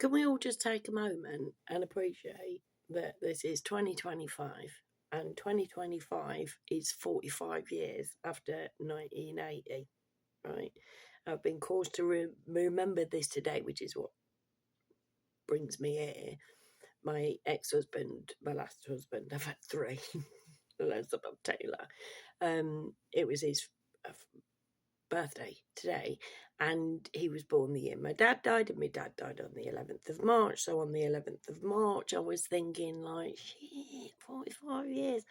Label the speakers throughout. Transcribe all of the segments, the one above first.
Speaker 1: can we all just take a moment and appreciate that this is 2025 and 2025 is 45 years after 1980, right? I've been caused to remember this today, which is what brings me here. My ex-husband, my last husband, I've had 3, Elizabeth Taylor. It was his birthday today, and he was born the year my dad died, and my dad died on the 11th of March. So on the 11th of March, I was thinking, like, shit, 45 years,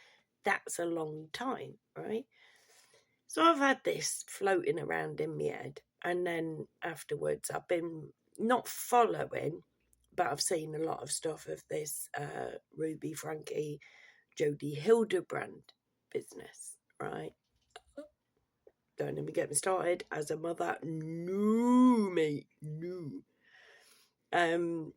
Speaker 1: that's a long time, right? So I've had this floating around in my head, and then afterwards I've been not following, but I've seen a lot of stuff of this Ruby Frankie Jodie Hildebrand business, right? Don't even get me started. As a mother, no, mate, no. And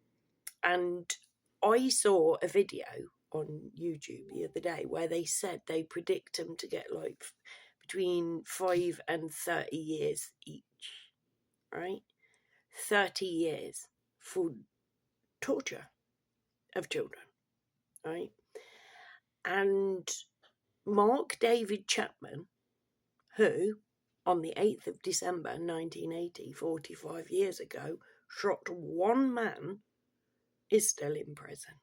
Speaker 1: I saw a video on YouTube the other day where they said they predict them to get like between 5 and 30 years each, right? 30 years for torture of children, right? And Mark David Chapman, who on the 8th of December 1980, 45 years ago, shot one man, is still in prison.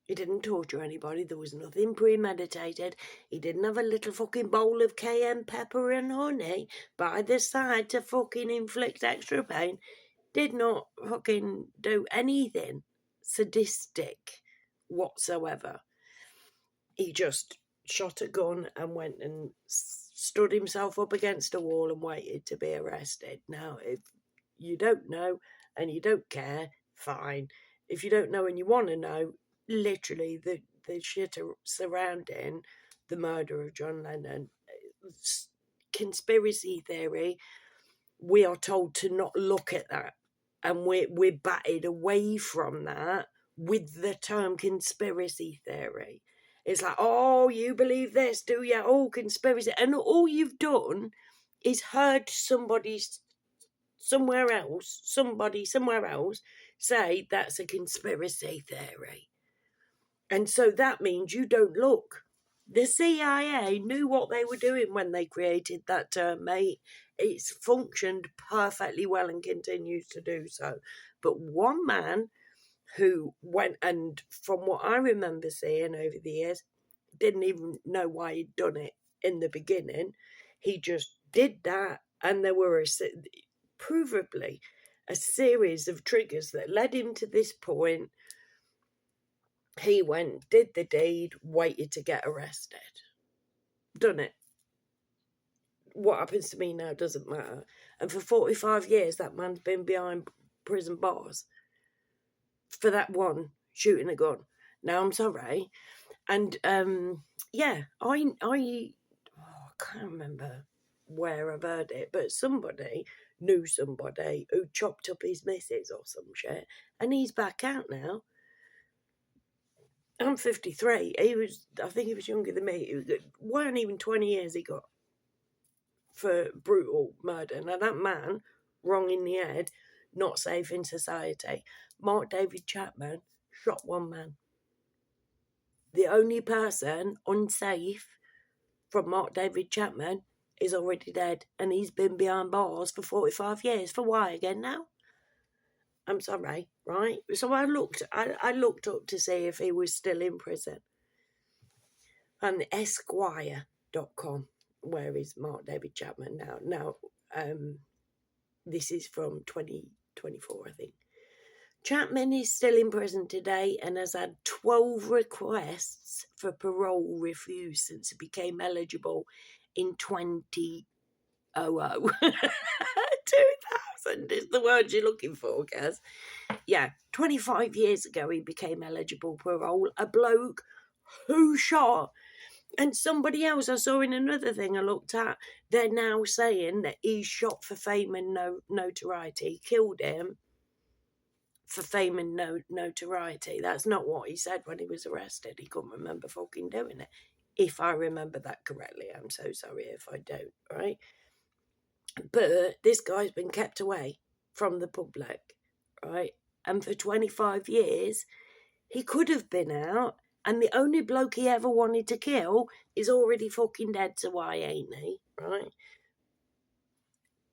Speaker 1: He didn't torture anybody. There was nothing premeditated. He didn't have a little fucking bowl of cayenne pepper and honey by the side to fucking inflict extra pain. Did not fucking do anything sadistic whatsoever. He just shot a gun and went and stood himself up against a wall and waited to be arrested. Now, if you don't know and you don't care, fine. If you don't know and you want to know, literally the shit surrounding the murder of John Lennon, conspiracy theory, we are told to not look at that, and we're batted away from that with the term conspiracy theory. It's like, oh, you believe this, do you? Oh, conspiracy. And all you've done is heard somebody somewhere else say that's a conspiracy theory. And so that means you don't look. The CIA knew what they were doing when they created that term, mate. It's functioned perfectly well and continues to do so. But one man who went, and from what I remember seeing over the years, didn't even know why he'd done it in the beginning. He just did that, and there were provably a series of triggers that led him to this point. He went, did the deed, waited to get arrested. Done it. What happens to me now doesn't matter. And for 45 years, that man's been behind prison bars for that one, shooting a gun. Now, I'm sorry. And, yeah, I can't remember where I've heard it, but somebody knew somebody who chopped up his missus or some shit, and he's back out now. I'm 53. I think he was younger than me. It weren't even 20 years he got for brutal murder. Now, that man, wrong in the head, not safe in society. Mark David Chapman shot one man. The only person unsafe from Mark David Chapman is already dead, and he's been behind bars for 45 years. For why again now? I'm sorry, right? So I looked up to see if he was still in prison. And Esquire.com, where is Mark David Chapman now? Now, this is from 2024, I think. Chapman is still in prison today and has had 12 requests for parole refused since he became eligible in 2000. 2000 is the word you're looking for, Gaz. Yeah, 25 years ago he became eligible parole. A bloke who shot, and somebody else I saw in another thing I looked at, they're now saying that he shot for fame and notoriety. He killed him for fame and notoriety. That's not what he said when he was arrested. He couldn't remember fucking doing it. If I remember that correctly. I'm so sorry if I don't, right? But this guy's been kept away from the public, right? And for 25 years, he could have been out, and the only bloke he ever wanted to kill is already fucking dead, so why ain't he, right?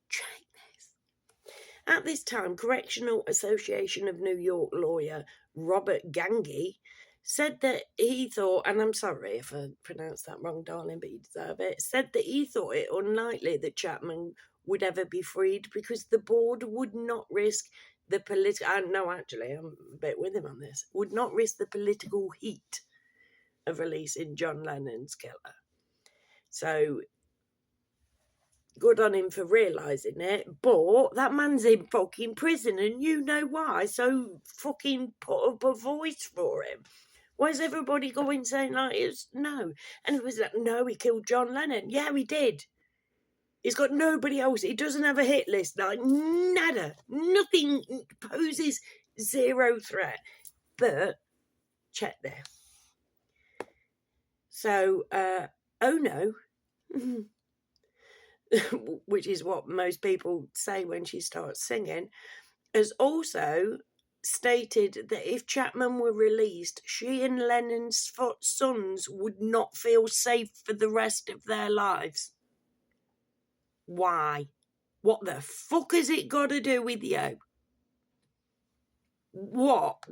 Speaker 1: Check this. At this time, Correctional Association of New York lawyer Robert Gangi said that he thought, and I'm sorry if I pronounced that wrong, darling, but you deserve it, said that he thought it unlikely that Chapman would ever be freed because the board would not risk the political, no, actually, I'm a bit with him on this, would not risk the political heat of releasing John Lennon's killer. So good on him for realising it, but that man's in fucking prison and you know why, so fucking put up a voice for him. Why is everybody going saying like it's no? And it was like, no, he killed John Lennon. Yeah, he did. He's got nobody else. He doesn't have a hit list. Like nada. Nothing poses zero threat. But check this. So, oh no. Which is what most people say when she starts singing, has also stated that if Chapman were released, she and Lennon's sons would not feel safe for the rest of their lives. Why? What the fuck has it got to do with you? What?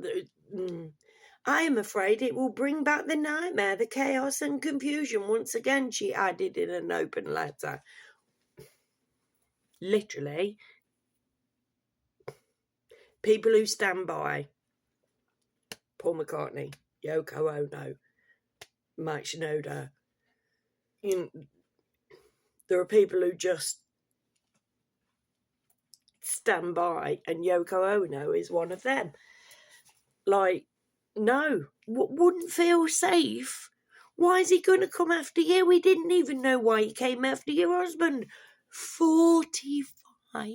Speaker 1: I am afraid it will bring back the nightmare, the chaos and confusion once again, she added in an open letter. Literally, people who stand by Paul McCartney, Yoko Ono, Mike Shinoda, there are people who just stand by, and Yoko Ono is one of them. Like, no, wouldn't feel safe. Why is he going to come after you? We didn't even know why he came after your husband 45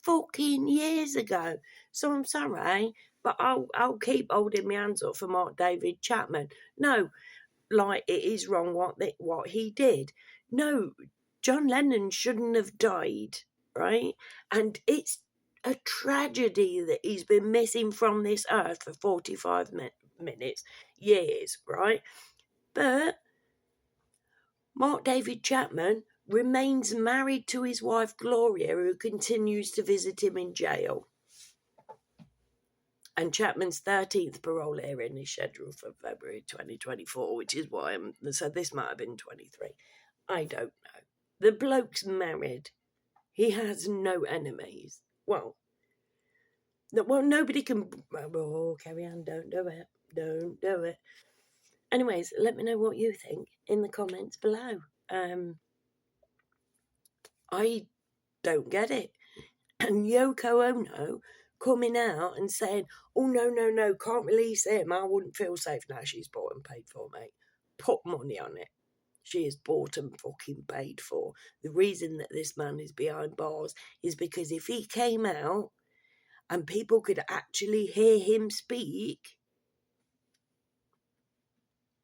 Speaker 1: fucking years ago. So I'm sorry, but I'll keep holding my hands up for Mark David Chapman. No, like it is wrong what he did. No, John Lennon shouldn't have died, right? And it's a tragedy that he's been missing from this earth for 45 minutes, years, right? But Mark David Chapman remains married to his wife Gloria, who continues to visit him in jail. And Chapman's 13th parole hearing is scheduled for February 2024, which is why so this might have been 23. I don't know. The bloke's married. He has no enemies. Well, nobody can... Oh, carry on. Don't do it. Don't do it. Anyways, let me know what you think in the comments below. I don't get it. And Yoko Ono coming out and saying, oh, no, can't release him. I wouldn't feel safe. Now she's bought and paid for, mate. Put money on it. She is bought and fucking paid for. The reason that this man is behind bars is because if he came out and people could actually hear him speak,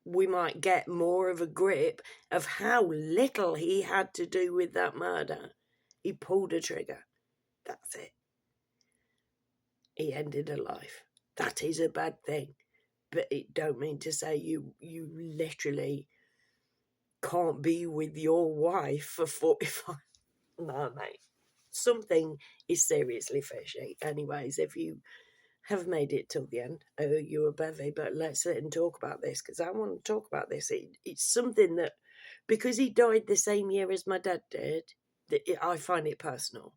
Speaker 1: we might get more of a grip of how little he had to do with that murder. He pulled a trigger. That's it. He ended a life. That is a bad thing. But it don't mean to say you literally can't be with your wife for 45. No, mate. Something is seriously fishy. Anyways, if you have made it till the end, I owe you a bevy, but let's sit and talk about this, because I want to talk about this. It's something that, because he died the same year as my dad did, I find it personal.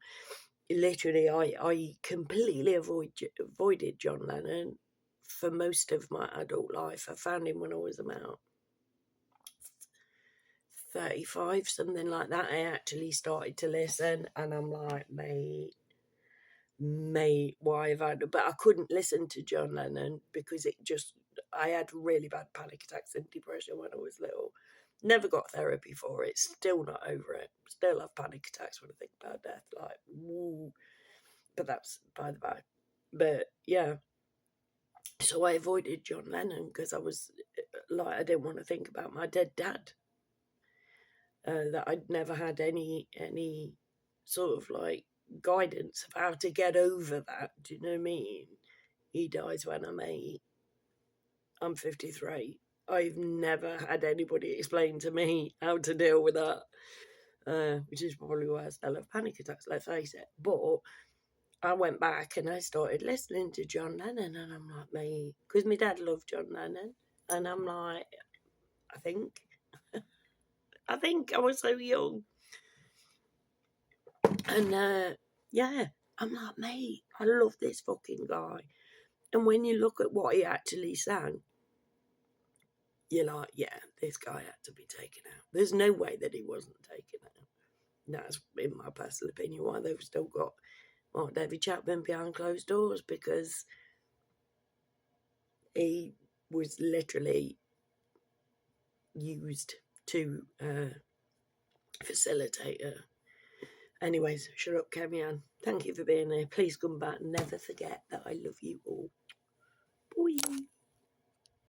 Speaker 1: Literally, I completely avoided John Lennon for most of my adult life. I found him when I was about 35, something like that. I actually started to listen, and I'm like, mate, why have I... But I couldn't listen to John Lennon because I had really bad panic attacks and depression when I was little. Never got therapy for it. Still not over it. Still have panic attacks when I think about death. Like, woo. But that's by the by. But yeah. So I avoided John Lennon because I was like, I didn't want to think about my dead dad. That I'd never had any sort of like guidance of how to get over that. Do you know what I mean? He dies when I'm 8. I'm 53. I've never had anybody explain to me how to deal with that, which is probably why I still have panic attacks, let's face it. But I went back and I started listening to John Lennon, and I'm like, mate, because my dad loved John Lennon, and I'm like, I think I was so young, and yeah, I'm like, mate, I love this fucking guy. And when you look at what he actually sang, you're like, yeah, this guy had to be taken out. There's no way that he wasn't taken out. That's, in my personal opinion, why they've still got Mark David Chapman behind closed doors, because he was literally used to facilitate her. Anyways, shut up, Carrie Ann. Thank you for being here. Please come back. Never forget that I love you all.